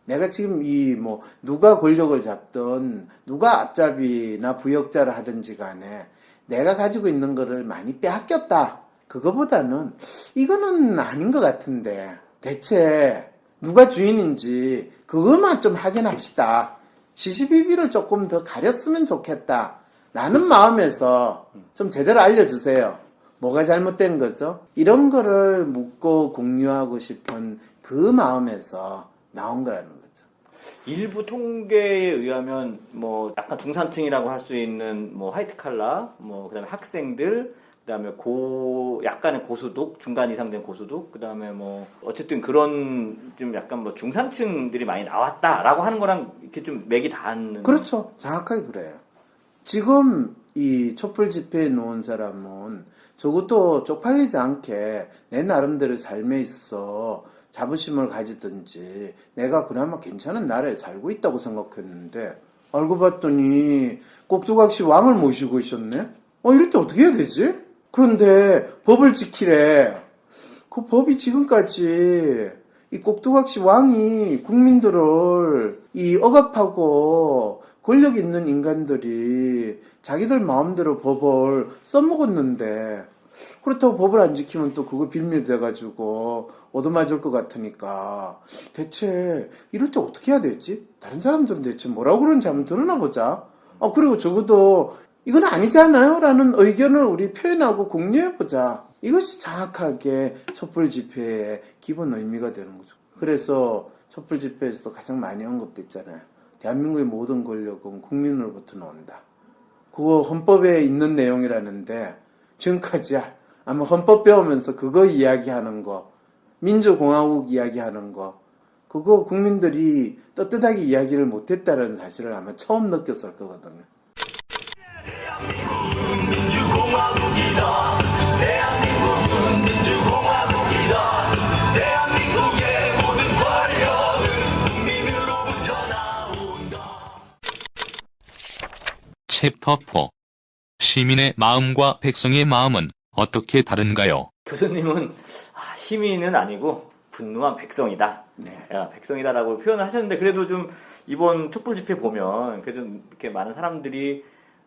내가 지금 누가 권력을 잡든 누가 앞잡이나 부역자를 하든지 간에 내가 가지고 있는 거를 많이 빼앗겼다. 그거보다는 이거는 아닌 것 같은데 대체 누가 주인인지 그것만 좀 확인합시다. 시시비비를 조금 더 가렸으면 좋겠다. 라는 마음에서 좀 제대로 알려주세요. 뭐가 잘못된 거죠? 이런 거를 묻고 공유하고 싶은 그 마음에서 나온 거라는 거죠. 일부 통계에 의하면 뭐 약간 중산층이라고 할 수 있는 뭐 화이트 칼라, 뭐 그다음에 학생들, 그다음에 약간의 고소득, 중간 이상 된 고소득, 그다음에 뭐 어쨌든 그런 좀 약간 뭐 중산층들이 많이 나왔다라고 하는 거랑 이렇게 좀 맥이 닿는. 그렇죠. 정확하게 그래요. 지금 이 촛불 집회에 놓은 사람은 적어도 쪽팔리지 않게 내 나름대로 삶에 있어 자부심을 가지든지 내가 그나마 괜찮은 나라에 살고 있다고 생각했는데 알고 봤더니 꼭두각시 왕을 모시고 있었네? 이럴 때 어떻게 해야 되지? 그런데 법을 지키래. 그 법이 지금까지 이 꼭두각시 왕이 국민들을 억압하고 권력 있는 인간들이 자기들 마음대로 법을 써먹었는데 그렇다고 법을 안 지키면 또 그거 빌미돼가지고 얻어맞을 것 같으니까 대체 이럴 때 어떻게 해야 되지? 다른 사람들은 대체 뭐라고 그러는지 한번 들어나 보자. 그리고 적어도 이건 아니잖아요 라는 의견을 우리 표현하고 공유해보자. 이것이 정확하게 촛불 집회의 기본 의미가 되는 거죠. 그래서 촛불 집회에서도 가장 많이 언급됐잖아요. 대한민국의 모든 권력은 국민으로부터 나온다. 그거 헌법에 있는 내용이라는데 지금까지 아마 헌법 배우면서 그거 이야기하는 거, 민주공화국 이야기하는 거, 그거 국민들이 떳떳하게 이야기를 못했다는 사실을 아마 처음 느꼈을 거거든요. 대한민국은 민주공화국이다. 대한민국은 민주공화국이다. 대한민국의 모든 권력은 국민으로부터 나온다. 챕터 4. 시민의 마음과 백성의 마음은 어떻게 다른가요? 교수님은 시민은 아니고 분노한 백성이다. 네. 백성이다라고 표현을 하셨는데 그래도 좀 이번 촛불 집회 보면 그래도 이렇게 많은 사람들이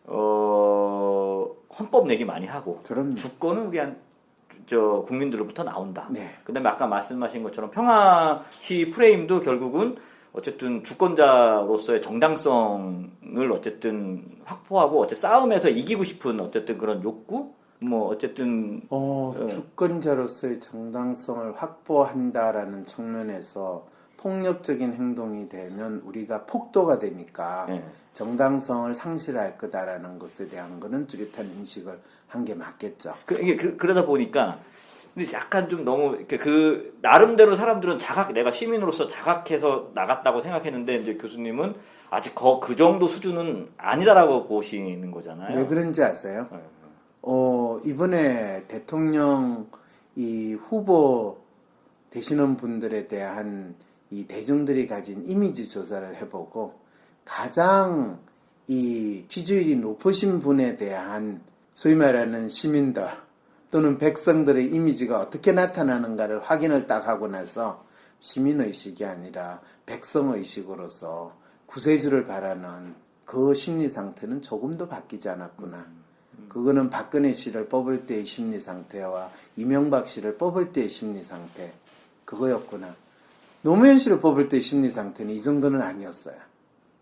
헌법 내기 많이 하고 그럼요. 주권은 그냥 국민들로부터 나온다. 네. 그다음에 아까 말씀하신 것처럼 평화 시위 프레임도 결국은 어쨌든 주권자로서의 정당성을 어쨌든 확보하고 싸움에서 이기고 싶은 어쨌든 그런 욕구 뭐 어쨌든 주권자로서의 정당성을 확보한다라는 측면에서 폭력적인 행동이 되면 우리가 폭도가 되니까 정당성을 상실할 거다라는 것에 대한 거는 뚜렷한 인식을 한 게 맞겠죠. 그러다 보니까 근데 약간 좀 너무 이렇게 나름대로 사람들은 내가 시민으로서 자각해서 나갔다고 생각했는데 이제 교수님은 아직 그 정도 수준은 아니다라고 보시는 거잖아요. 왜 그런지 아세요? 이번에 대통령 이 후보 되시는 분들에 대한 이 대중들이 가진 이미지 조사를 해보고 가장 이 지지율이 높으신 분에 대한 소위 말하는 시민들 또는 백성들의 이미지가 어떻게 나타나는가를 확인을 딱 하고 나서 시민의식이 아니라 백성의식으로서 구세주를 바라는 그 심리 상태는 조금 더 바뀌지 않았구나. 그거는 박근혜 씨를 뽑을 때의 심리 상태와 이명박 씨를 뽑을 때의 심리 상태 그거였구나. 노무현 씨를 뽑을 때의 심리 상태는 이 정도는 아니었어요.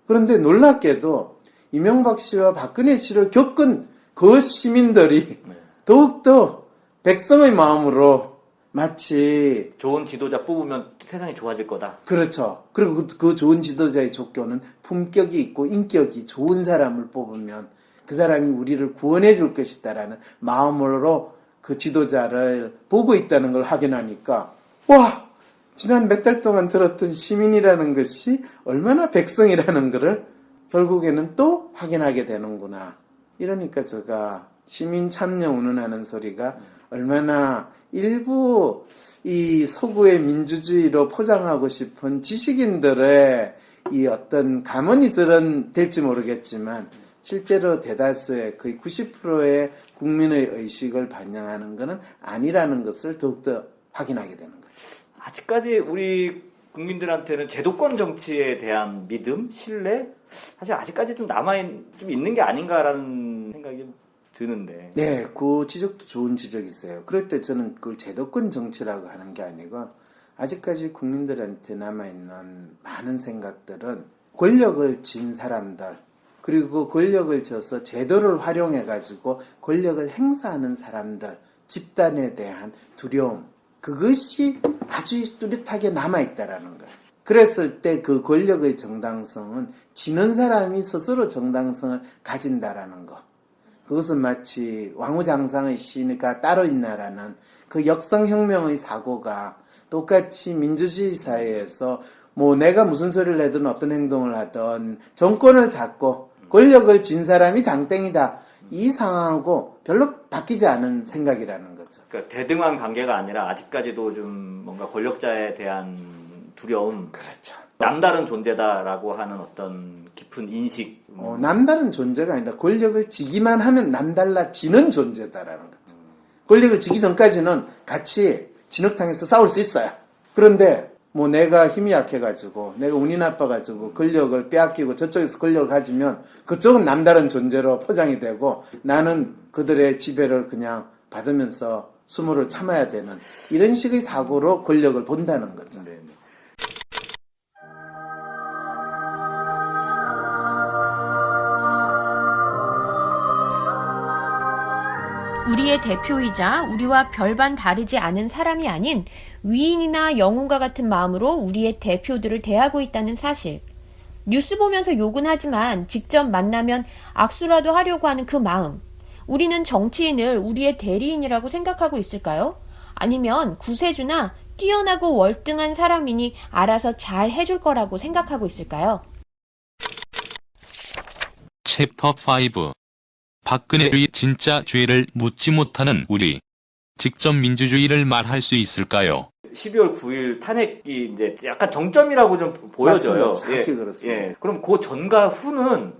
그런데 놀랍게도 이명박 씨와 박근혜 씨를 겪은 그 시민들이 더욱더 백성의 마음으로 마치 좋은 지도자 뽑으면 세상이 좋아질 거다. 그렇죠. 그리고 그 좋은 지도자의 조건은 품격이 있고 인격이 좋은 사람을 뽑으면 그 사람이 우리를 구원해 줄 것이다라는 마음으로 그 지도자를 보고 있다는 걸 확인하니까 와! 지난 몇 달 동안 들었던 시민이라는 것이 얼마나 백성이라는 것을 결국에는 또 확인하게 되는구나. 이러니까 제가 시민 참여 운운하는 소리가 얼마나 일부 이 서구의 민주주의로 포장하고 싶은 지식인들의 이 어떤 감언이설은 될지 모르겠지만 실제로 대다수의 거의 90%의 국민의 의식을 반영하는 것은 아니라는 것을 더욱더 확인하게 되는 거죠. 아직까지 우리 국민들한테는 제도권 정치에 대한 믿음, 신뢰 사실 아직까지 좀 좀 있는 게 아닌가라는 생각이 좀 드는데. 네, 그 지적도 좋은 지적이세요. 그럴 때 저는 그걸 제도권 정치라고 하는 게 아니고 아직까지 국민들한테 남아있는 많은 생각들은 권력을 쥔 사람들 그리고 권력을 져서 제도를 활용해가지고 권력을 행사하는 사람들 집단에 대한 두려움 그것이 아주 뚜렷하게 남아있다라는 거예요. 그랬을 때 그 권력의 정당성은 지는 사람이 스스로 정당성을 가진다라는 거. 그것은 마치 왕후장상의 시가 따로 있나라는 그 역성혁명의 사고가 똑같이 민주주의 사회에서 뭐 내가 무슨 소리를 해든 어떤 행동을 하든 정권을 잡고 권력을 쥔 사람이 장땡이다. 이 상황하고 별로 바뀌지 않은 생각이라는 거죠. 그러니까 대등한 관계가 아니라 아직까지도 좀 뭔가 권력자에 대한 두려움, 그렇죠. 남다른 존재다라고 하는 어떤 깊은 인식. 남다른 존재가 아니라 권력을 지기만 하면 남달라지는 존재다라는 거죠. 권력을 지기 전까지는 같이 진흙탕에서 싸울 수 있어요. 그런데 뭐 내가 힘이 약해가지고 내가 운이 나빠가지고 권력을 빼앗기고 저쪽에서 권력을 가지면 그쪽은 남다른 존재로 포장이 되고 나는 그들의 지배를 그냥 받으면서 수모를 참아야 되는 이런 식의 사고로 권력을 본다는 거죠. 네. 우리의 대표이자 우리와 별반 다르지 않은 사람이 아닌 위인이나 영웅과 같은 마음으로 우리의 대표들을 대하고 있다는 사실. 뉴스 보면서 욕은 하지만 직접 만나면 악수라도 하려고 하는 그 마음. 우리는 정치인을 우리의 대리인이라고 생각하고 있을까요? 아니면 구세주나 뛰어나고 월등한 사람이니 알아서 잘 해줄 거라고 생각하고 있을까요? 챕터 5 박근혜의 진짜 죄를 묻지 못하는 우리. 직접 민주주의를 말할 수 있을까요? 12월 9일 탄핵이 이제 약간 정점이라고 좀 보여져요. 맞습니다. 정확히 그렇습니다. 예. 그럼 그 전과 후는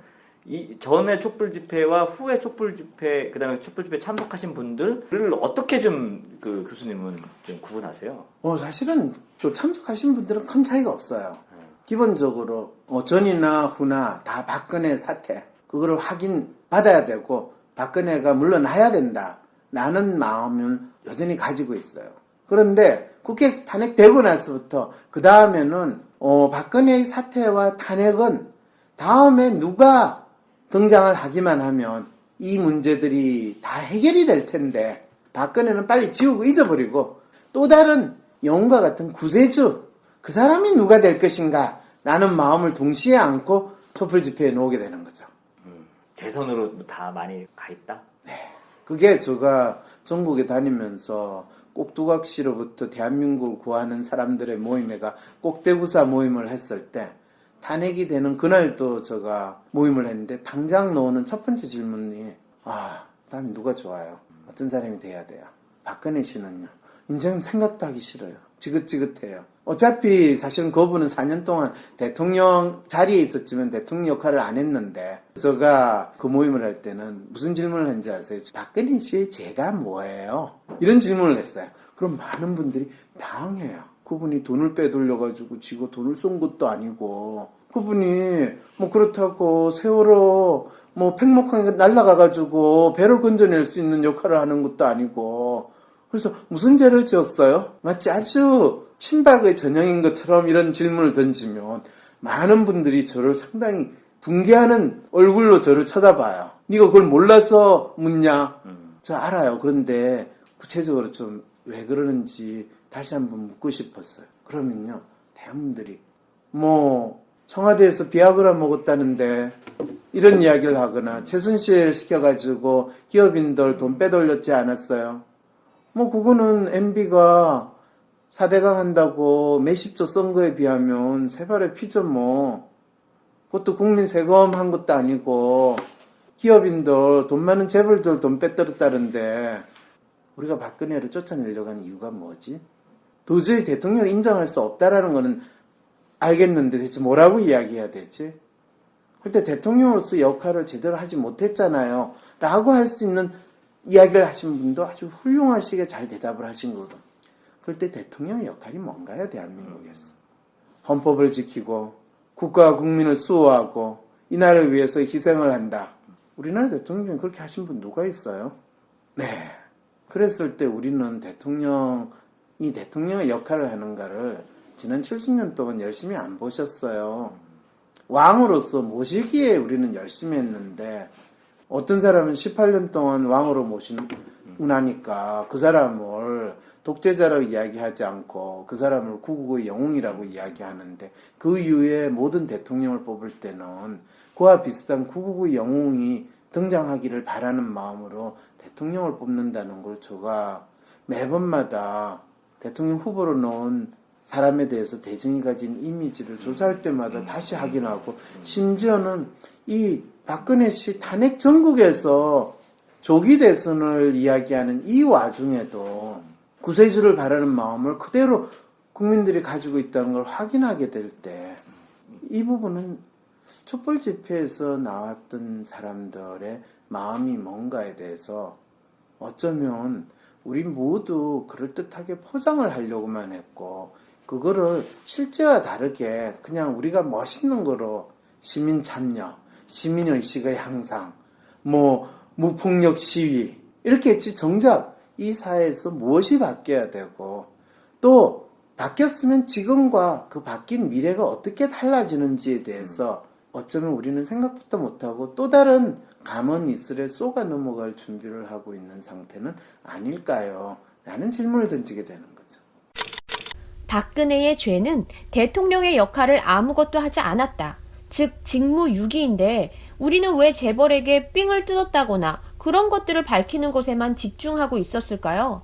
이 전에 촛불 집회와 후에 촛불 집회, 그다음에 촛불 집회 참석하신 분들을 어떻게 좀 그 교수님은 좀 구분하세요? 사실은 또 참석하신 분들은 큰 차이가 없어요. 기본적으로 전이나 후나 다 박근혜 사태 그거를 확인받아야 되고 박근혜가 물러나야 된다라는 마음은 여전히 가지고 있어요. 그런데 국회에서 탄핵되고 나서부터 그 다음에는 박근혜의 사태와 탄핵은 다음에 누가 등장을 하기만 하면 이 문제들이 다 해결이 될 텐데 박근혜는 빨리 지우고 잊어버리고 또 다른 영웅과 같은 구세주 그 사람이 누가 될 것인가 라는 마음을 동시에 안고 촛불 집회에 놓게 되는 거죠. 대선으로 다 많이 가 있다? 그게 제가 전국에 다니면서 꼭두각시로부터 대한민국을 구하는 사람들의 모임에가 꼭대구사 모임을 했을 때 탄핵이 되는 그날도 제가 모임을 했는데 당장 나오는 첫 번째 질문이 다음에 누가 좋아요? 어떤 사람이 돼야 돼요? 박근혜 씨는요? 이제는 생각도 하기 싫어요. 지긋지긋해요. 어차피 사실은 그분은 4년 동안 대통령 자리에 있었지만 대통령 역할을 안 했는데 제가 그 모임을 할 때는 무슨 질문을 했는지 아세요? 박근혜 씨의 죄가 뭐예요? 이런 질문을 했어요. 그럼 많은 분들이 당해요. 그분이 돈을 빼돌려가지고 지가 돈을 쏜 것도 아니고 그분이 뭐 그렇다고 세월호 뭐 팽목항에 날아가가지고 배를 건져낼 수 있는 역할을 하는 것도 아니고 그래서 무슨 죄를 지었어요? 마치 아주 친박의 전형인 것처럼 이런 질문을 던지면 많은 분들이 저를 상당히 붕괴하는 얼굴로 저를 쳐다봐요. 네가 그걸 몰라서 묻냐? 저 알아요. 그런데 구체적으로 좀 왜 그러는지 다시 한번 묻고 싶었어요. 그러면요, 대한민들이 뭐 청와대에서 비아그라 먹었다는데 이런 이야기를 하거나 최순실 시켜가지고 기업인들 돈 빼돌렸지 않았어요? 뭐 그거는 MB가 4대강 한다고 몇십조 쏜 거에 비하면 세발의 피죠 뭐. 그것도 국민 세금 한 것도 아니고 기업인들 돈 많은 재벌들 돈 빼돌렸다는데 우리가 박근혜를 쫓아내려고 하는 이유가 뭐지? 도저히 대통령을 인정할 수 없다라는 거는 알겠는데 대체 뭐라고 이야기해야 되지? 그때 대통령으로서 역할을 제대로 하지 못했잖아요 라고 할 수 있는 이야기를 하신 분도 아주 훌륭하시게 잘 대답을 하신 거거든. 그럴 때 대통령의 역할이 뭔가요? 대한민국에서. 헌법을 지키고 국가와 국민을 수호하고 이 나라를 위해서 희생을 한다. 우리나라 대통령 중에 그렇게 하신 분 누가 있어요? 네. 그랬을 때 우리는 대통령이 대통령의 역할을 하는가를 지난 70년 동안 열심히 안 보셨어요. 왕으로서 모시기에 우리는 열심히 했는데 어떤 사람은 18년 동안 왕으로 모시고 나니까 그 사람을 독재자라고 이야기하지 않고 그 사람을 구국의 영웅이라고 이야기하는데 그 이후에 모든 대통령을 뽑을 때는 그와 비슷한 구국의 영웅이 등장하기를 바라는 마음으로 대통령을 뽑는다는 걸 제가 매번마다 대통령 후보로 넣은 사람에 대해서 대중이 가진 이미지를 조사할 때마다 다시 확인하고 심지어는 이 박근혜 씨 탄핵 전국에서 조기 대선을 이야기하는 이 와중에도 구세주를 바라는 마음을 그대로 국민들이 가지고 있다는 걸 확인하게 될 때 이 부분은 촛불 집회에서 나왔던 사람들의 마음이 뭔가에 대해서 어쩌면 우리 모두 그럴듯하게 포장을 하려고만 했고 그거를 실제와 다르게 그냥 우리가 멋있는 거로 시민 참여, 시민의식의 향상, 무폭력 시위 이렇게 했지 정작 이 사회에서 무엇이 바뀌어야 되고 또 바뀌었으면 지금과 그 바뀐 미래가 어떻게 달라지는지에 대해서 어쩌면 우리는 생각부터 못하고 또 다른 감언 이슬에 쏘가 넘어갈 준비를 하고 있는 상태는 아닐까요? 라는 질문을 던지게 되는 거죠. 박근혜의 죄는 대통령의 역할을 아무것도 하지 않았다. 즉 직무유기인데 우리는 왜 재벌에게 삥을 뜯었다거나 그런 것들을 밝히는 것에만 집중하고 있었을까요?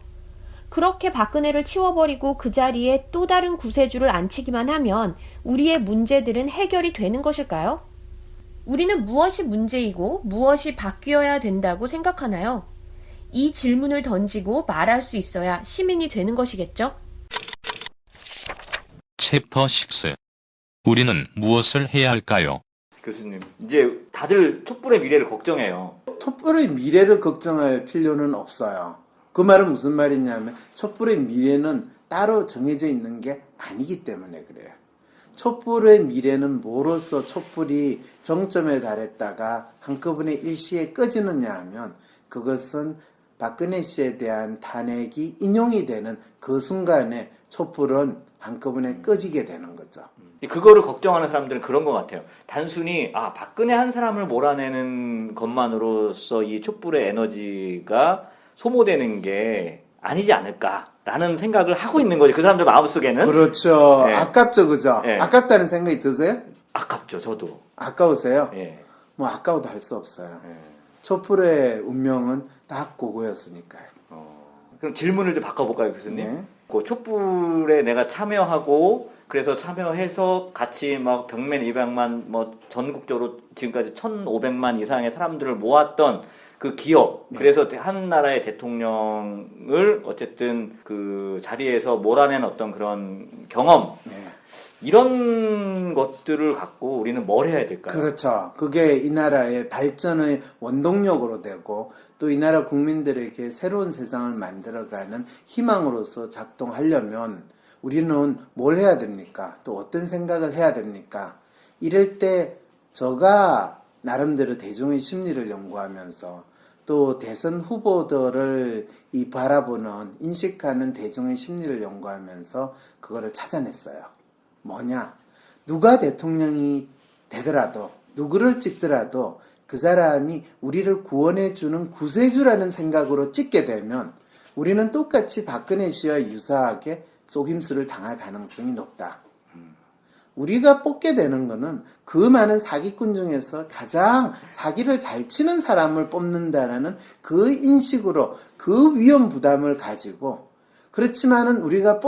그렇게 박근혜를 치워버리고 그 자리에 또 다른 구세주를 앉히기만 하면 우리의 문제들은 해결이 되는 것일까요? 우리는 무엇이 문제이고 무엇이 바뀌어야 된다고 생각하나요? 이 질문을 던지고 말할 수 있어야 시민이 되는 것이겠죠? 챕터 6. 우리는 무엇을 해야 할까요? 교수님, 이제 다들 촛불의 미래를 걱정해요. 촛불의 미래를 걱정할 필요는 없어요. 그 말은 무슨 말이냐면 촛불의 미래는 따로 정해져 있는 게 아니기 때문에 그래요. 촛불의 미래는 뭐로서 촛불이 정점에 달했다가 한꺼번에 일시에 꺼지느냐 하면 그것은 박근혜 씨에 대한 탄핵이 인용이 되는 그 순간에 촛불은 한꺼번에 꺼지게 되는 거죠. 그거를 걱정하는 사람들은 그런 것 같아요. 단순히 박근혜 한 사람을 몰아내는 것만으로서 이 촛불의 에너지가 소모되는 게 아니지 않을까라는 생각을 하고 있는 거지. 그 사람들 마음속에는. 그렇죠. 네. 아깝죠, 그죠? 네. 아깝다는 생각이 드세요? 아깝죠, 저도. 아까우세요? 예. 아까워도 할 수 없어요. 예. 촛불의 운명은 딱 그거였으니까요. 그럼 질문을 좀 바꿔볼까요, 교수님? 네. 그 촛불에 내가 참여하고 그래서 참여해서 같이 막 벽면 200만 전국적으로 지금까지 1,500만 이상의 사람들을 모았던 그 기업, 네. 그래서 한 나라의 대통령을 어쨌든 그 자리에서 몰아낸 어떤 그런 경험, 네. 이런 것들을 갖고 우리는 뭘 해야 될까요? 그렇죠. 그게 이 나라의 발전의 원동력으로 되고 또 이 나라 국민들에게 새로운 세상을 만들어가는 희망으로서 작동하려면 우리는 뭘 해야 됩니까? 또 어떤 생각을 해야 됩니까? 이럴 때 제가 나름대로 대중의 심리를 연구하면서 또 대선 후보들을 바라보는 인식하는 대중의 심리를 연구하면서 그거를 찾아냈어요. 뭐냐? 누가 대통령이 되더라도 누구를 찍더라도 그 사람이 우리를 구원해주는 구세주라는 생각으로 찍게 되면 우리는 똑같이 박근혜 씨와 유사하게 속임수를 당할 가능성이 높다. 우리가 뽑게 되는 거는 그 많은 사기꾼 중에서 가장 사기를 잘 치는 사람을 뽑는다라는 그 인식으로 그 위험 부담을 가지고 그렇지만은 우리가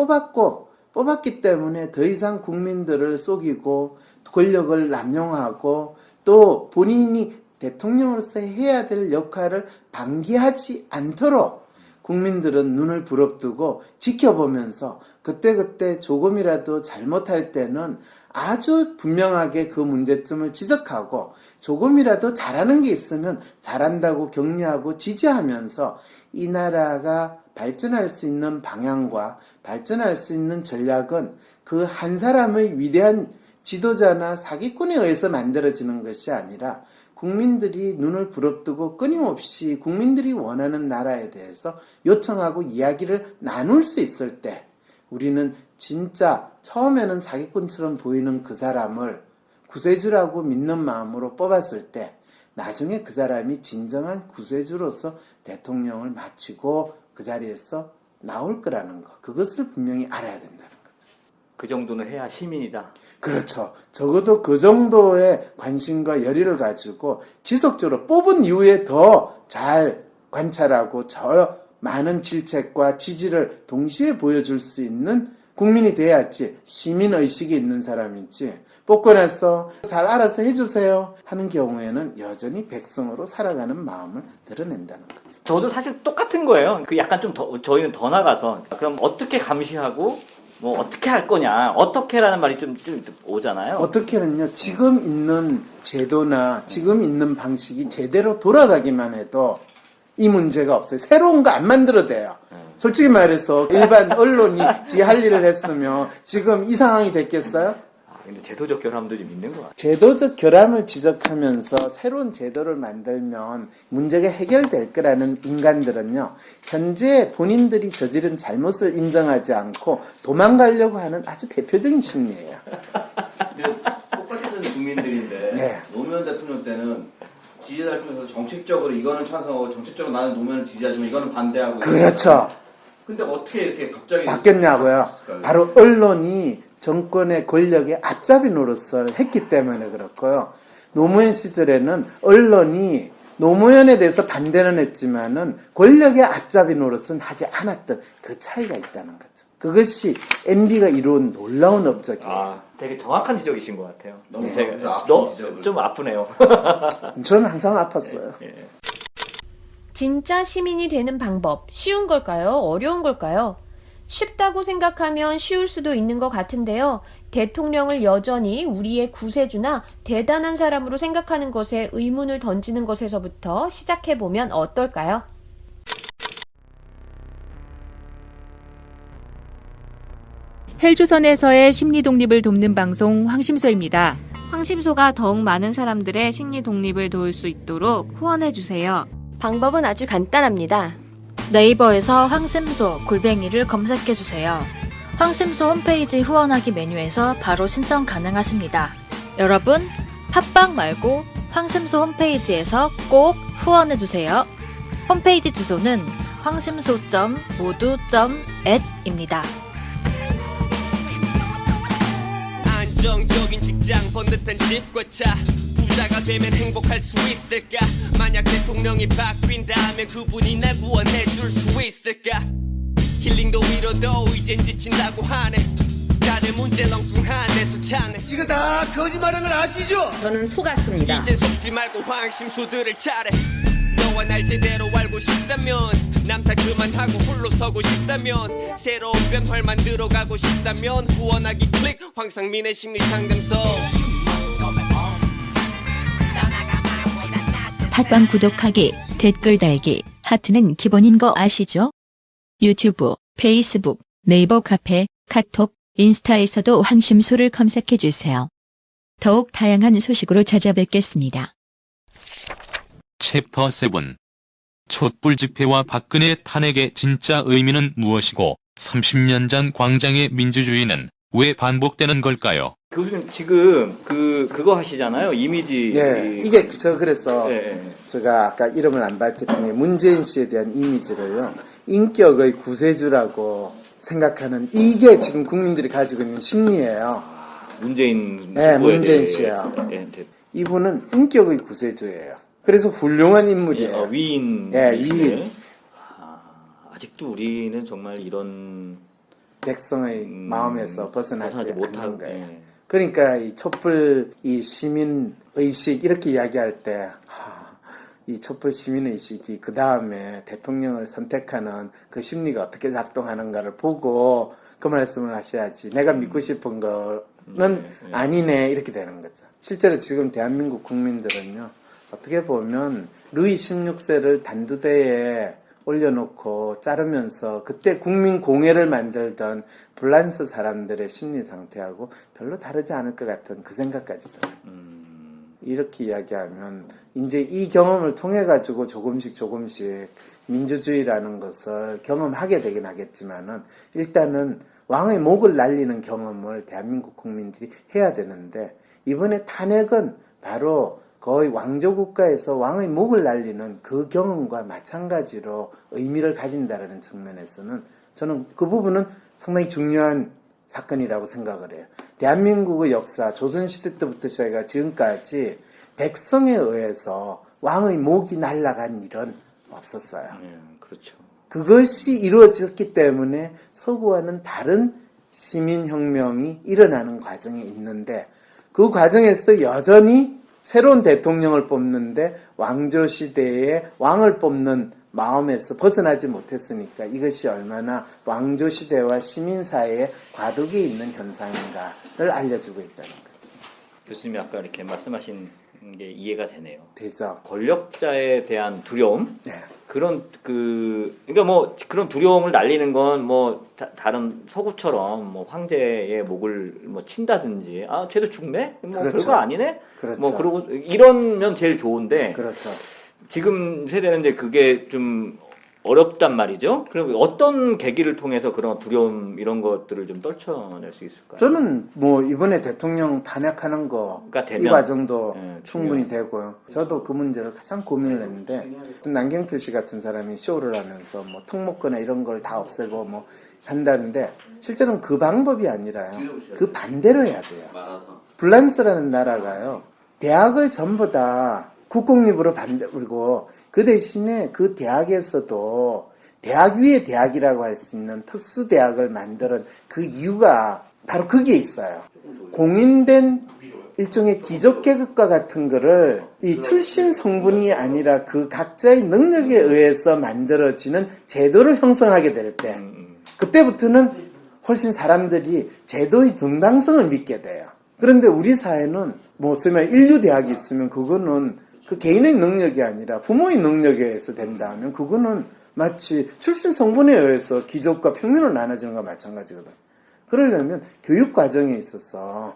뽑았기 때문에 더 이상 국민들을 속이고 권력을 남용하고 또 본인이 대통령으로서 해야 될 역할을 방기하지 않도록 국민들은 눈을 부릅뜨고 지켜보면서 그때그때 조금이라도 잘못할 때는 아주 분명하게 그 문제점을 지적하고 조금이라도 잘하는 게 있으면 잘한다고 격려하고 지지하면서 이 나라가 발전할 수 있는 방향과 발전할 수 있는 전략은 그 한 사람의 위대한 지도자나 사기꾼에 의해서 만들어지는 것이 아니라 국민들이 눈을 부릅뜨고 끊임없이 국민들이 원하는 나라에 대해서 요청하고 이야기를 나눌 수 있을 때 우리는 진짜 처음에는 사기꾼처럼 보이는 그 사람을 구세주라고 믿는 마음으로 뽑았을 때 나중에 그 사람이 진정한 구세주로서 대통령을 마치고 그 자리에서 나올 거라는 것. 그것을 분명히 알아야 된다는 거죠. 그 정도는 해야 시민이다. 그렇죠. 적어도 그 정도의 관심과 열의를 가지고 지속적으로 뽑은 이후에 더 잘 관찰하고 저 많은 질책과 지지를 동시에 보여줄 수 있는 국민이 돼야지 시민의식이 있는 사람이지 뽑고 나서 잘 알아서 해주세요 하는 경우에는 여전히 백성으로 살아가는 마음을 드러낸다는 거죠. 저도 사실 똑같은 거예요. 그 약간 좀 더, 저희는 더 나가서 그럼 어떻게 감시하고 뭐 어떻게 할 거냐, 어떻게라는 말이 좀 오잖아요. 어떻게는요, 지금 있는 제도나 지금 있는 방식이 제대로 돌아가기만 해도 이 문제가 없어요. 새로운 거 안 만들어도 돼요. 솔직히 말해서 일반 언론이 지 할 일을 했으면 지금 이 상황이 됐겠어요? 근데 제도적 결함도 좀 있는 것 같아요. 제도적 결함을 지적하면서 새로운 제도를 만들면 문제가 해결될 거라는 인간들은요, 현재 본인들이 저지른 잘못을 인정하지 않고 도망가려고 하는 아주 대표적인 심리예요. 근데 똑같이 사는 국민들인데 네. 노무현 대통령 때는 지지자를 통해서 정책적으로 이거는 찬성하고 정책적으로 나는 노무현을 지지하지만 이거는 반대하고 그렇죠. 근데 어떻게 이렇게 갑자기 바뀌었냐고요. 바뀌었을까요? 바로 언론이 정권의 권력의 앞잡이 노릇을 했기 때문에 그렇고요. 노무현 시절에는 언론이 노무현에 대해서 반대는 했지만은 권력의 앞잡이 노릇은 하지 않았던 그 차이가 있다는 거죠. 그것이 MB가 이룬 놀라운 업적이에요. 되게 정확한 지적이신 것 같아요. 너무 제가 그래서 아픈 지적을. 좀 아프네요. 저는 항상 아팠어요. 예. 진짜 시민이 되는 방법, 쉬운 걸까요? 어려운 걸까요? 쉽다고 생각하면 쉬울 수도 있는 것 같은데요. 대통령을 여전히 우리의 구세주나 대단한 사람으로 생각하는 것에 의문을 던지는 것에서부터 시작해보면 어떨까요? 헬조선에서의 심리 독립을 돕는 방송 황심소입니다. 황심소가 더욱 많은 사람들의 심리 독립을 도울 수 있도록 후원해주세요. 방법은 아주 간단합니다. 네이버에서 황심소 골뱅이를 검색해주세요. 황심소 홈페이지 후원하기 메뉴에서 바로 신청 가능하십니다. 여러분, 팟빵 말고 황심소 홈페이지에서 꼭 후원해주세요. 홈페이지 주소는 황심소.modu.at입니다. 안정적인 직장, 번듯한 집과 차, 부자가 되면 행복할 수 있을까? 만약 대통령이 바뀐다면 그분이 날 구원해 줄 수 있을까? 힐링도 위로도 이젠 지친다고 하네. 다들 문제 렁뚱한 데서 차네. 이거 다 거짓말인 걸 아시죠? 저는 속았습니다. 이젠 속지 말고 황심소들을 차례. 너와 날 제대로 알고 싶다면 남 탓 그만하고 홀로 서고 싶다면 새로운 변화를 만들어 가고 싶다면 후원하기 클릭 황상민의 심리상담소. 팟빵 구독하기, 댓글 달기, 하트는 기본인 거 아시죠? 유튜브, 페이스북, 네이버 카페, 카톡, 인스타에서도 황심소를 검색해주세요. 더욱 다양한 소식으로 찾아뵙겠습니다. 챕터 7. 촛불 집회와 박근혜 탄핵의 진짜 의미는 무엇이고 30년 전 광장의 민주주의는 왜 반복되는 걸까요? 교수님 지금 그거 하시잖아요. 이미지. 네, 이게 그래서 네. 제가 아까 이름을 안 밝혔던 게 문재인 씨에 대한 이미지를요, 인격의 구세주라고 생각하는, 이게 지금 국민들이 가지고 있는 심리예요. 문재인. 네, 문재인 씨요. 네. 이분은 인격의 구세주예요. 그래서 훌륭한 인물이에요. 위인. 네, 위인. 아직도 우리는 정말 이런 백성의 마음에서 벗어나지 못하는 거예요. 네. 그러니까 이 촛불 이 시민 의식 이렇게 이야기할 때, 이 촛불 시민 의식이 그 다음에 대통령을 선택하는 그 심리가 어떻게 작동하는가를 보고 그 말씀을 하셔야지, 내가 믿고 싶은 거는 아니네 이렇게 되는 거죠. 실제로 지금 대한민국 국민들은요, 어떻게 보면 루이 16세를 단두대에 올려놓고 자르면서 그때 국민 공회를 만들던 불란서 사람들의 심리 상태하고 별로 다르지 않을 것 같은 그 생각까지 들어요. 이렇게 이야기하면 이제 이 경험을 통해 가지고 조금씩 민주주의라는 것을 경험하게 되긴 하겠지만은 일단은 왕의 목을 날리는 경험을 대한민국 국민들이 해야 되는데 이번에 탄핵은 바로 거의 왕조국가에서 왕의 목을 날리는 그 경험과 마찬가지로 의미를 가진다는 측면에서는 저는 그 부분은 상당히 중요한 사건이라고 생각을 해요. 대한민국의 역사, 조선시대 때부터 저희가 지금까지 백성에 의해서 왕의 목이 날아간 일은 없었어요. 그렇죠. 그것이 이루어졌기 때문에 서구와는 다른 시민혁명이 일어나는 과정이 있는데 그 과정에서도 여전히 새로운 대통령을 뽑는데 왕조시대에 왕을 뽑는 마음에서 벗어나지 못했으니까 이것이 얼마나 왕조시대와 시민사회에 과도기 있는 현상인가를 알려주고 있다는 거죠. 교수님이 아까 이렇게 말씀하신 게 이해가 되네요. 되죠. 권력자에 대한 두려움? 네. 그러니까 뭐 그런 두려움을 날리는 건 뭐 다른 서구처럼 뭐 황제의 목을 뭐 친다든지 쟤도 죽네? 뭐 그렇죠. 별거 아니네? 그렇죠. 뭐 그러고 이러면 제일 좋은데 그렇죠. 지금 세대는 이제 그게 좀 어렵단 말이죠. 그럼 어떤 계기를 통해서 그런 두려움 이런 것들을 좀 떨쳐낼 수 있을까요? 저는 뭐 이번에 대통령 탄핵하는 거 이 과정도 충분히 되고요. 저도 그 문제를 가장 고민을 했는데 남경필 씨 같은 사람이 쇼를 하면서 뭐 특목고나 이런 걸 다 없애고 뭐 한다는데 실제로는 그 방법이 아니라요. 그 반대로 해야 돼요. 불란스라는 나라가요. 대학을 전부 다 국공립으로 그리고 그 대신에 그 대학에서도 대학 위에 대학이라고 할 수 있는 특수대학을 만드는 그 이유가 바로 거기에 있어요. 공인된 일종의 귀족계급과 같은 거를 이 출신 성분이 아니라 그 각자의 능력에 의해서 만들어지는 제도를 형성하게 될 때 그때부터는 훨씬 사람들이 제도의 정당성을 믿게 돼요. 그런데 우리 사회는 뭐 소위 말해 인류대학이 있으면 그거는 그 개인의 능력이 아니라 부모의 능력에 의해서 된다면 그거는 마치 출신 성분에 의해서 귀족과 평민으로 나눠지는 것과 마찬가지거든. 그러려면 교육 과정에 있어서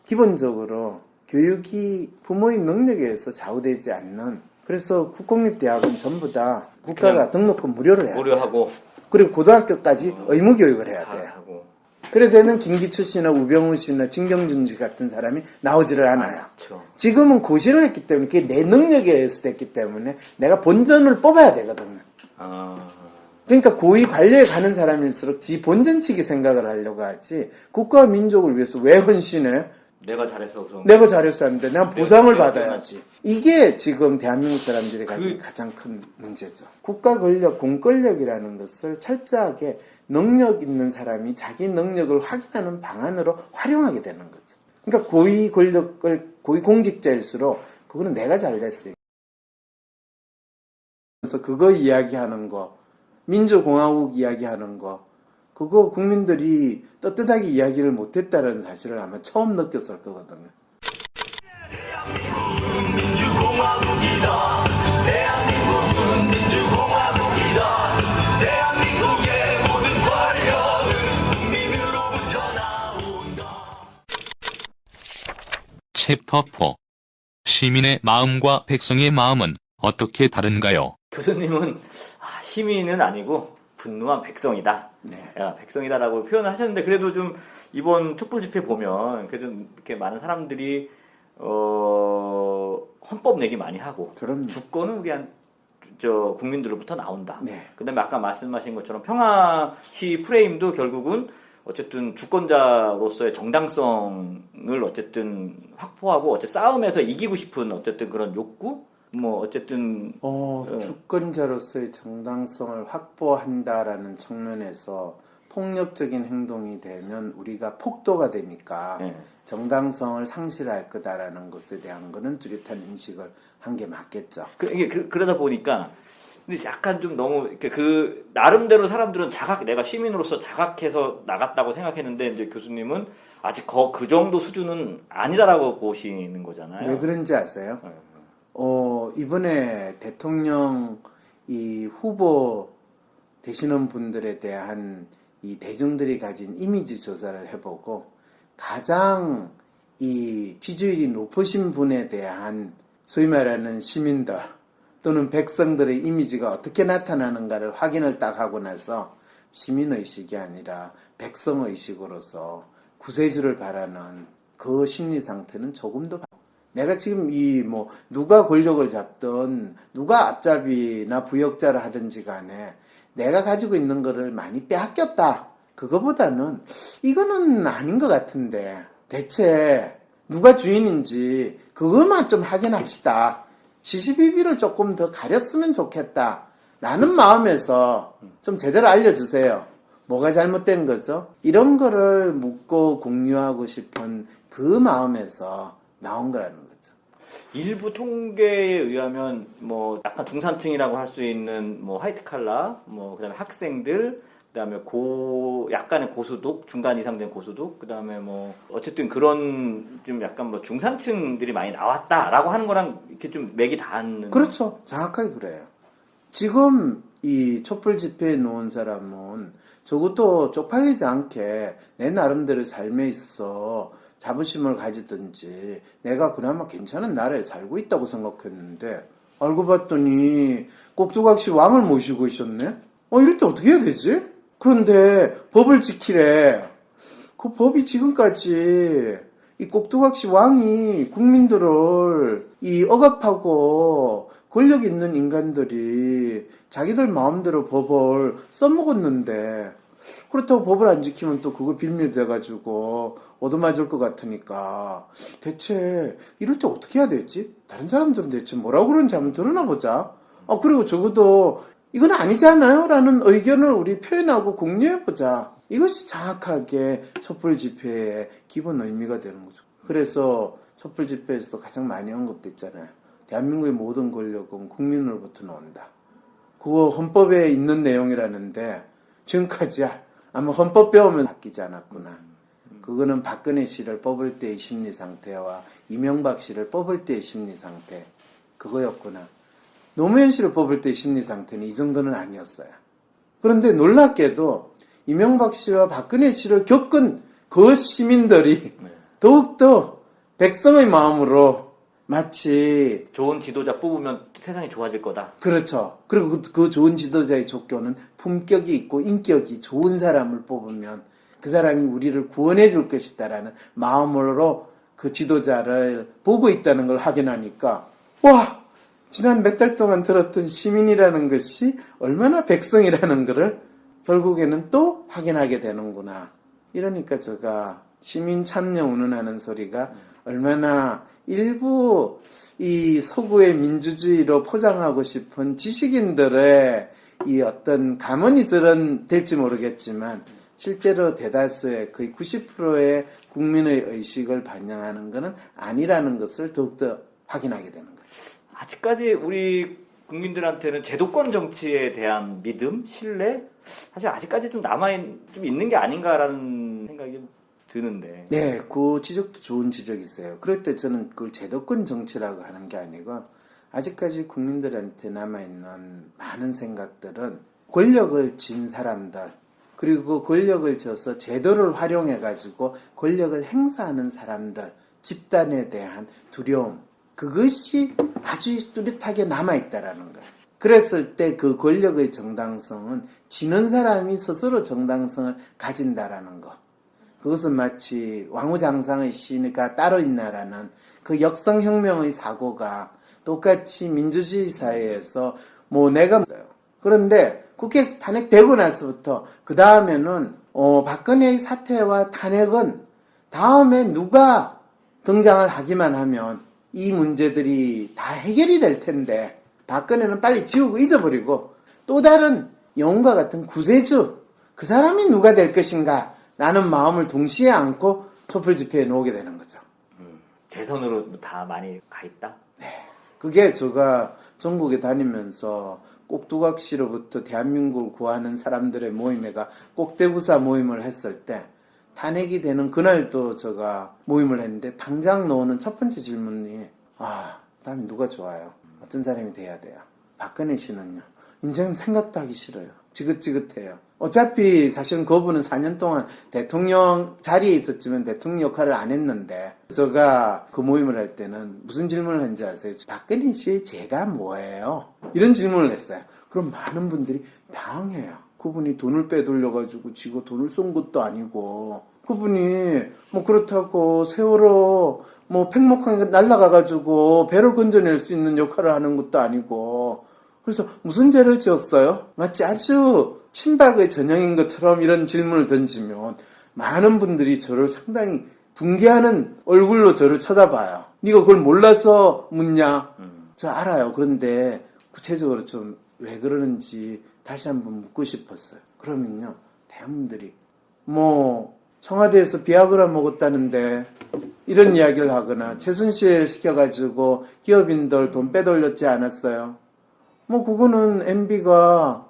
기본적으로 교육이 부모의 능력에 의해서 좌우되지 않는 그래서 국공립대학은 전부 다 국가가 등록금 무료로 해야 무료하고 그리고 고등학교까지 의무교육을 해야 돼요. 그래 되면 김기 출씨나 우병우 씨나 진경준 씨 같은 사람이 나오지를 않아요. 지금은 고시를 했기 때문에 그게 내 능력에 의해서 됐기 때문에 내가 본전을 뽑아야 되거든요. 그러니까 고위 관료에 가는 사람일수록 지 본전치기 생각을 하려고 하지 국가와 민족을 위해서 왜 헌신해? 내가 잘해서 내가 잘했어야 하는데 내가 보상을 받아야지. 이게 지금 대한민국 사람들이 가진 가장 큰 문제죠. 국가 권력, 공권력이라는 것을 철저하게 능력 있는 사람이 자기 능력을 확인하는 방안으로 활용하게 되는 거죠. 그러니까 고위 권력을, 고위 공직자일수록 그거는 내가 잘됐어요. 그래서 그거 이야기하는 거, 민주공화국 이야기하는 거, 그거 국민들이 떳떳하게 이야기를 못했다는 사실을 아마 처음 느꼈을 거거든요. 대한민국은 민주공화국이다. 대한민국은 민주공화국이다. 대한민국의 모든 권력은 국민으로부터 나온다. 챕터 4. 시민의 마음과 백성의 마음은 어떻게 다른가요? 교수님은 시민은 아니고 분노한 백성이다. 백성이다라고 표현을 하셨는데 그래도 좀 이번 촛불 집회 보면 그래도 이렇게 많은 사람들이 헌법 내기 많이 하고 주권은 그냥 국민들로부터 나온다. 그다음에 아까 말씀하신 것처럼 평화시 프레임도 결국은 어쨌든 주권자로서의 정당성을 어쨌든 확보하고 어쨌든 싸움에서 이기고 싶은 어쨌든 그런 욕구 뭐 어쨌든 주권자로서의 정당성을 확보한다라는 측면에서 폭력적인 행동이 되면 우리가 폭도가 되니까 정당성을 상실할 거다라는 것에 대한 거는 뚜렷한 인식을 한 게 맞겠죠. 그러다 보니까 근데 약간 좀 너무 그 나름대로 사람들은 내가 시민으로서 자각해서 나갔다고 생각했는데 이제 교수님은 아직 그 정도 수준은 아니다라고 보시는 거잖아요. 왜 그런지 아세요? 이번에 대통령 이 후보 되시는 분들에 대한 이 대중들이 가진 이미지 조사를 해보고 가장 이 지지율이 높으신 분에 대한 소위 말하는 시민들 또는 백성들의 이미지가 어떻게 나타나는가를 확인을 딱 하고 나서 시민의식이 아니라 백성의식으로서 구세주를 바라는 그 심리 상태는 조금 더 내가 지금 누가 권력을 잡든 누가 앞잡이나 부역자를 하든지 간에 내가 가지고 있는 거를 많이 빼앗겼다. 그거보다는 이거는 아닌 것 같은데 대체 누가 주인인지 그것만 좀 확인합시다. 시시비비를 조금 더 가렸으면 좋겠다. 라는 마음에서 좀 제대로 알려주세요. 뭐가 잘못된 거죠? 이런 거를 묻고 공유하고 싶은 그 마음에서 나온 거라는 거죠. 일부 통계에 의하면 뭐 약간 중산층이라고 할 수 있는 뭐 화이트 칼라, 뭐 그다음에 학생들, 그다음에 약간의 고소득, 중간 이상 된 고소득, 그다음에 뭐 어쨌든 그런 좀 약간 뭐 중산층들이 많이 나왔다라고 하는 거랑 이렇게 좀 맥이 닿는. 그렇죠. 정확하게 그래요. 지금 이 촛불 집회에 놓은 사람은 적어도 쪽팔리지 않게 내 나름대로 삶에 있어 자부심을 가지든지 내가 그나마 괜찮은 나라에 살고 있다고 생각했는데 알고 봤더니 꼭두각시 왕을 모시고 있었네? 이럴 때 어떻게 해야 되지? 그런데 법을 지키래. 그 법이 지금까지 이 꼭두각시 왕이 국민들을 억압하고 권력 있는 인간들이 자기들 마음대로 법을 써먹었는데 그렇다고 법을 안 지키면 또 그거 빌밀돼가지고 얻어맞을 것 같으니까 대체 이럴 때 어떻게 해야 되지? 다른 사람들은 대체 뭐라고 그러는지 한번 들어나 보자. 그리고 적어도 이건 아니잖아요 라는 의견을 우리 표현하고 공유해보자. 이것이 정확하게 촛불 집회의 기본 의미가 되는 거죠. 그래서 촛불 집회에서도 가장 많이 언급됐잖아요. 대한민국의 모든 권력은 국민으로부터 나온다. 그거 헌법에 있는 내용이라는데 지금까지 아마 헌법 배우면 바뀌지 않았구나. 그거는 박근혜 씨를 뽑을 때의 심리 상태와 이명박 씨를 뽑을 때의 심리 상태 그거였구나. 노무현 씨를 뽑을 때의 심리 상태는 이 정도는 아니었어요. 그런데 놀랍게도 이명박 씨와 박근혜 씨를 겪은 그 시민들이 더욱더 백성의 마음으로 마치 좋은 지도자 뽑으면 세상이 좋아질 거다. 그렇죠. 그리고 그 좋은 지도자의 조건은 품격이 있고 인격이 좋은 사람을 뽑으면 그 사람이 우리를 구원해 줄 것이다라는 마음으로 그 지도자를 보고 있다는 걸 확인하니까 와! 지난 몇 달 동안 들었던 시민이라는 것이 얼마나 백성이라는 것을 결국에는 또 확인하게 되는구나. 이러니까 제가 시민 참여 운운하는 소리가 얼마나 일부 이 서구의 민주주의로 포장하고 싶은 지식인들의 이 어떤 감언이설은 될지 모르겠지만 실제로 대다수의 거의 90%의 국민의 의식을 반영하는 것은 아니라는 것을 더욱더 확인하게 되는 거죠. 아직까지 우리 국민들한테는 제도권 정치에 대한 믿음, 신뢰 사실 아직까지 좀 있는 게 아닌가라는 생각이 드는데. 네, 그 지적도 좋은 지적이세요. 그럴 때 저는 그걸 제도권 정치라고 하는 게 아니고 아직까지 국민들한테 남아있는 많은 생각들은 권력을 쥔 사람들 그리고 권력을 져서 제도를 활용해가지고 권력을 행사하는 사람들 집단에 대한 두려움 그것이 아주 뚜렷하게 남아있다라는 거예요. 그랬을 때 그 권력의 정당성은 지는 사람이 스스로 정당성을 가진다라는 것. 그것은 마치 왕후장상의 시가 따로 있나라는 그 역성혁명의 사고가 똑같이 민주주의 사회에서 내가 그런데 국회에서 탄핵되고 나서부터 그 다음에는 박근혜의 사퇴와 탄핵은 다음에 누가 등장을 하기만 하면 이 문제들이 다 해결이 될 텐데 박근혜는 빨리 지우고 잊어버리고 또 다른 영웅과 같은 구세주 그 사람이 누가 될 것인가 라는 마음을 동시에 안고 촛불 집회에 놓게 되는 거죠. 대선으로 다 많이 가 있다? 네. 그게 제가 전국에 다니면서 꼭두각시로부터 대한민국을 구하는 사람들의 모임에가 꼭대구사 모임을 했을 때 탄핵이 되는 그날도 제가 모임을 했는데 당장 나오는 첫 번째 질문이 다음에 누가 좋아요? 어떤 사람이 돼야 돼요? 박근혜 씨는요? 이제는 생각도 하기 싫어요. 지긋지긋해요. 어차피 사실은 그분은 4년 동안 대통령 자리에 있었지만 대통령 역할을 안 했는데, 제가 그 모임을 할 때는 무슨 질문을 했는지 아세요? 박근혜 씨의 죄가 뭐예요? 이런 질문을 했어요. 그럼 많은 분들이 당해요. 그분이 돈을 빼돌려가지고 지고 돈을 쏜 것도 아니고, 그분이 뭐 그렇다고 세월호 뭐 팽목하게 날아가가지고 배를 건져낼 수 있는 역할을 하는 것도 아니고, 그래서 무슨 죄를 지었어요? 마치 아주 친박의 전형인 것처럼 이런 질문을 던지면 많은 분들이 저를 상당히 붕괴하는 얼굴로 저를 쳐다봐요. 네가 그걸 몰라서 묻냐? 저 알아요. 그런데 구체적으로 좀 왜 그러는지 다시 한번 묻고 싶었어요. 그러면요, 대부분들이 뭐 청와대에서 비아그라 먹었다는데 이런 이야기를 하거나, 최순실 시켜가지고 기업인들 돈 빼돌렸지 않았어요? 뭐 그거는 MB가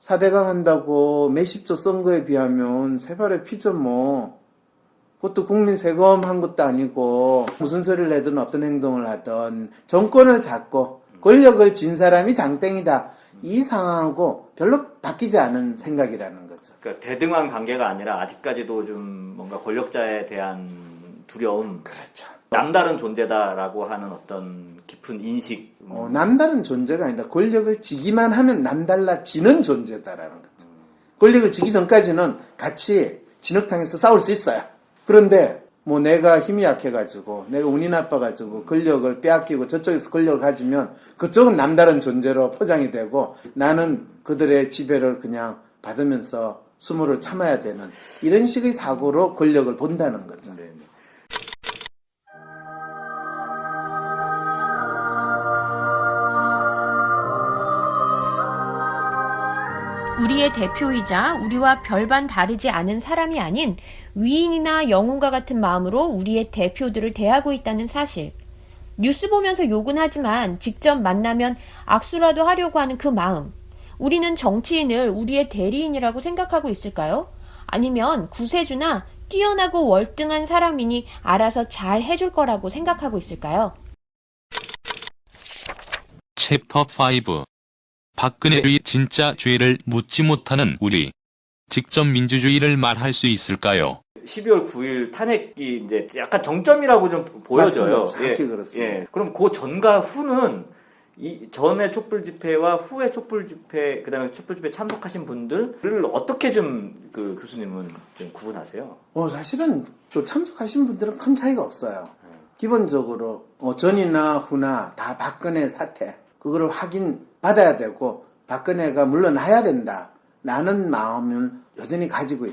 4대강 한다고 몇십조 쓴 거에 비하면 세발의 피죠 뭐. 그것도 국민 세금 한 것도 아니고, 무슨 소리를 하든 어떤 행동을 하든 정권을 잡고 권력을 진 사람이 장땡이다, 이 상황하고 별로 바뀌지 않은 생각이라는 거죠. 그러니까 대등한 관계가 아니라 아직까지도 좀 뭔가 권력자에 대한 두려움, 그렇죠. 남다른 존재다라고 하는 어떤 깊은 인식. 남다른 존재가 아니라 권력을 지기만 하면 남달라지는 존재다라는 거죠. 권력을 지기 전까지는 같이 진흙탕에서 싸울 수 있어요. 그런데 뭐 내가 힘이 약해가지고, 내가 운이 나빠가지고 권력을 빼앗기고 저쪽에서 권력을 가지면 그쪽은 남다른 존재로 포장이 되고, 나는 그들의 지배를 그냥 받으면서 수모를 참아야 되는 이런 식의 사고로 권력을 본다는 거죠. 네. 우리의 대표이자 우리와 별반 다르지 않은 사람이 아닌 위인이나 영웅과 같은 마음으로 우리의 대표들을 대하고 있다는 사실. 뉴스 보면서 욕은 하지만 직접 만나면 악수라도 하려고 하는 그 마음. 우리는 정치인을 우리의 대리인이라고 생각하고 있을까요? 아니면 구세주나 뛰어나고 월등한 사람이니 알아서 잘 해줄 거라고 생각하고 있을까요? 챕터 5. 박근혜의 진짜 죄를 묻지 못하는 우리. 직접 민주주의를 말할 수 있을까요? 12월 9일 탄핵이 이제 약간 정점이라고 좀 보여져요. 맞습니다. 정확히 그렇습니다. 예. 그럼 그 전과 후는 이 전에 촛불 집회와 후에 촛불 집회, 그다음에 촛불 집회 참석하신 분들을 어떻게 좀 그 교수님은 좀 구분하세요? 사실은 또 참석하신 분들은 큰 차이가 없어요. 기본적으로 전이나 후나 다 박근혜 사태, 그거를 확인 받아야 되고 박근혜가 물러나야 된다라는 마음을 여전히 가지고 있어요.